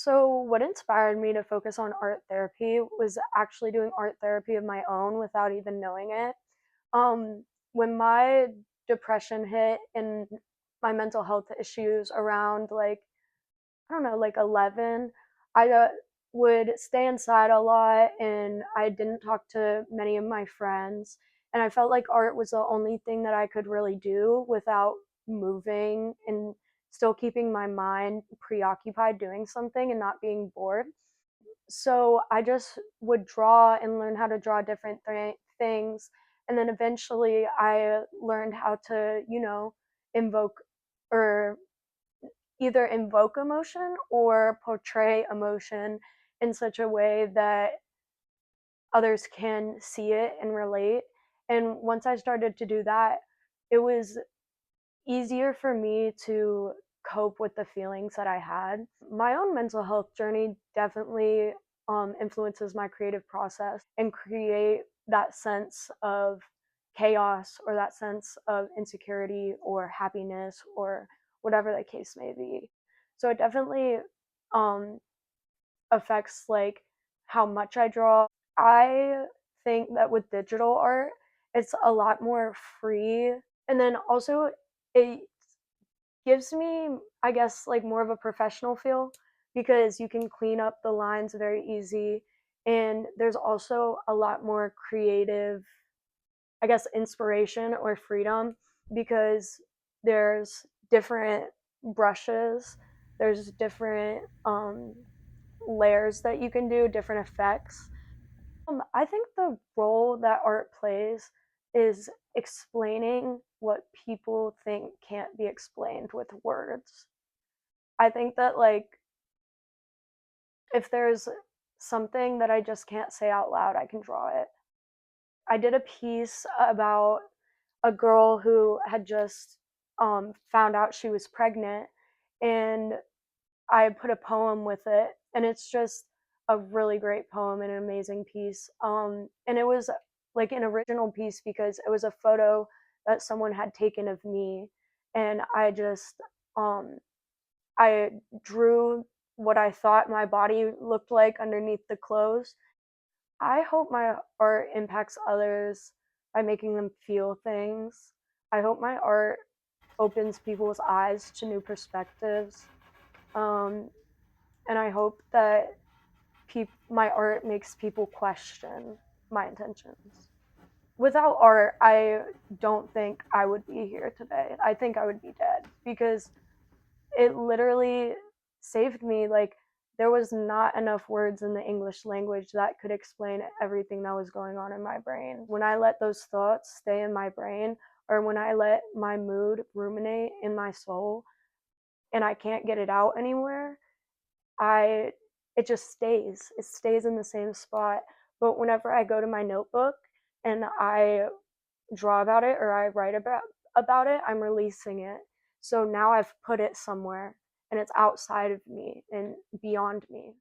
So, what inspired me to focus on art therapy was actually doing art therapy of my own without even knowing it. When my depression hit and my mental health issues around I don't know, like 11, I would stay inside a lot and I didn't talk to many of my friends. And I felt like art was the only thing that I could really do without moving and still keeping my mind preoccupied doing something and not being bored. So I just would draw and learn how to draw different things. And then eventually I learned how to, invoke or either invoke emotion or portray emotion in such a way that others can see it and relate. And once I started to do that, it was easier for me to cope with the feelings that I had. My own mental health journey definitely influences my creative process and create that sense of chaos or that sense of insecurity or happiness or whatever the case may be. So it definitely um, affects like how much I draw. I think that with digital art, it's a lot more free. And then also, it gives me, I guess, like more of a professional feel because you can clean up the lines very easy. And there's also a lot more creative, I guess, inspiration or freedom because there's different brushes, there's different layers that you can do, different effects. I think the role that art plays is explaining what people think can't be explained with words. I think that, like, if there's something that I just can't say out loud, I can draw it. I did a piece about a girl who had just found out she was pregnant, and I put a poem with it, and it's just a really great poem and an amazing piece. And it was like an original piece because it was a photo that someone had taken of me, and um, I drew what I thought my body looked like underneath the clothes. I hope my art impacts others by making them feel things. I hope my art opens people's eyes to new perspectives. Um, and I hope that my art makes people question my intentions. Without art, I don't think I would be here today. I think I would be dead because it literally saved me. Like, there was not enough words in the English language that could explain everything that was going on in my brain. When I let those thoughts stay in my brain, or when I let my mood ruminate in my soul and I can't get it out anywhere, I it just stays. It stays in the same spot. But whenever I go to my notebook and I draw about it or I write about it, I'm releasing it. So now I've put it somewhere and it's outside of me and beyond me.